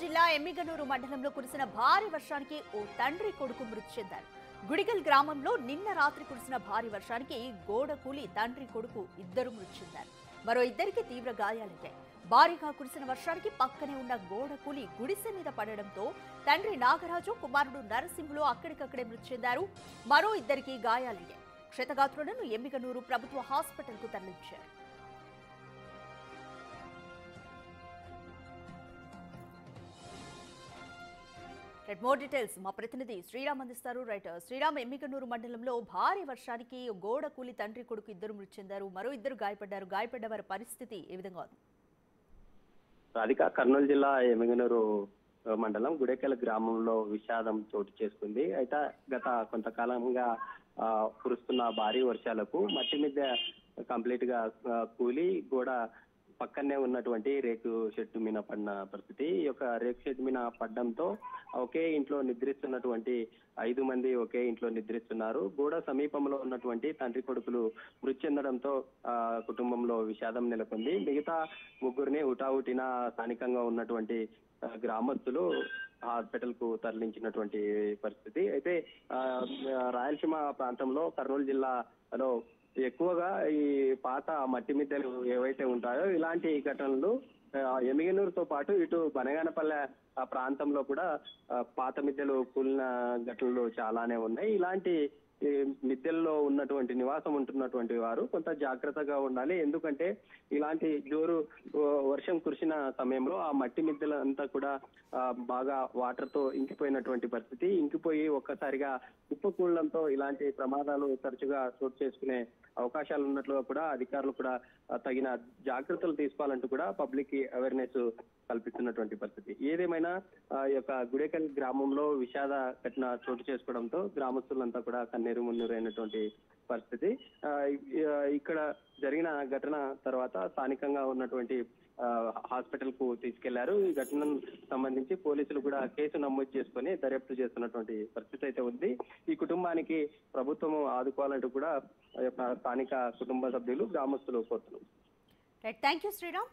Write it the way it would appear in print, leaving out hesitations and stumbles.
జిల్లా ఎమ్మిగనూరు మండలంలో కురిసిన భారీ వర్షానికి ఓ తండ్రి కొడుకు మృతి చెందారు. గుడిగల్ గ్రామంలో నిన్న రాత్రి కురిసిన భారీ వర్షానికి గోడ కూలి తండ్రి కొడుకు ఇద్దరు మృతి చెందారు. మరో ఇద్దరికి తీవ్ర గాయాలయ్యాయి. భారీగా కురిసిన వర్షానికి పక్కనే ఉన్న గోడ కూలి గుడిసె మీద పడడంతో తండ్రి నాగరాజు, కుమారుడు నరసింహులు అక్కడికక్కడే మృతి చెందారు. మరో ఇద్దరికి గాయాలయ్యాయి. క్షతగాత్రులను ఎమ్మిగనూరు ప్రభుత్వ హాస్పిటల్కు తరలించారు. మోర్ డీటెయిల్స్ మా ప్రతినిధి శ్రీరామ్ అందిస్తారు. శ్రీరామ్, ఎమ్మిగనూరు మండలంలో భారీ వర్షానికి గోడ కూలి తండ్రి కొడుకు ఇద్దరు మృతి చెందారు. మరో ఇద్దరు గాయపడ్డారు. గాయపడ్డ వారి పరిస్థితి ఏ విధంగా ఉంది? రాధిక, కర్నూలు జిల్లా ఎమ్మిగనూరు మండలం గుడెకల్ గ్రామంలో విషాదం చోటు చేసుకుంది. అయితే గత కొంతకాలంగా కురుస్తున్న భారీ వర్షాలకు మట్టి మీద కంప్లీట్ గా కూలి గోడ పక్కనే ఉన్నటువంటి రేకు షెడ్ మీద పడిన పరిస్థితి. ఈ యొక్క రేకు షెడ్ మీద పడడంతో ఒకే ఇంట్లో నిద్రిస్తున్నటువంటి 5 మంది ఒకే ఇంట్లో నిద్రిస్తున్నారు. గోడ సమీపంలో ఉన్నటువంటి తండ్రి కొడుకులు మృతి చెందడంతో కుటుంబంలో విషాదం నెలకొంది. మిగతా ముగ్గురిని హుటాహుటిన స్థానికంగా ఉన్నటువంటి గ్రామస్తులు హాస్పిటల్ కు తరలించినటువంటి పరిస్థితి. అయితే రాయలసీమ ప్రాంతంలో కర్నూలు జిల్లాలో ఎక్కువగా ఈ పాత మట్టి మిద్దెలు ఏవైతే ఉంటాయో ఇలాంటి ఘటనలు ఎమ్మిగనూరుతో పాటు ఇటు బనగానపల్లె ఆ ప్రాంతంలో కూడా పాత మిద్దెలు కూలిన ఘటనలు చాలానే ఉన్నాయి. ఇలాంటి మిద్దెల్లో ఉన్నటువంటి నివాసం ఉంటున్నటువంటి వారు కొంత జాగ్రత్తగా ఉండాలి. ఎందుకంటే ఇలాంటి జోరు వర్షం కురిసిన సమయంలో ఆ మట్టి మిద్దెలంతా కూడా బాగా వాటర్ తో ఇంకిపోయినటువంటి పరిస్థితి. ఇంకిపోయి ఒక్కసారిగా కుప్పకూడడంతో ఇలాంటి ప్రమాదాలు తరచుగా చోటు చేసుకునే అవకాశాలు ఉన్నట్లుగా కూడా అధికారులు కూడా తగిన జాగ్రత్తలు తీసుకోవాలంటూ కూడా పబ్లిక్ కి అవేర్నెస్ కల్పిస్తున్నటువంటి పరిస్థితి. ఏదేమైనా ఈ యొక్క గుడెకల్ గ్రామంలో విషాద ఘటన చోటు చేసుకోవడంతో గ్రామస్తులంతా కూడా కన్నీరు మున్నీరు అయినటువంటి పరిస్థితి. ఇక్కడ జరిగిన ఘటన తర్వాత స్థానికంగా ఉన్నటువంటి హాస్పిటల్ కు తీసుకెళ్లారు. ఈ ఘటనకు సంబంధించి పోలీసులు కూడా కేసు నమోదు చేసుకుని దర్యాప్తు చేస్తున్నటువంటి పరిస్థితి అయితే ఉంది. ఈ కుటుంబానికి ప్రభుత్వం ఆదుకోవాలంటూ కూడా స్థానిక కుటుంబ సభ్యులు, గ్రామస్తులు కోరుతున్నారు. థాంక్యూ శ్రీరామ్.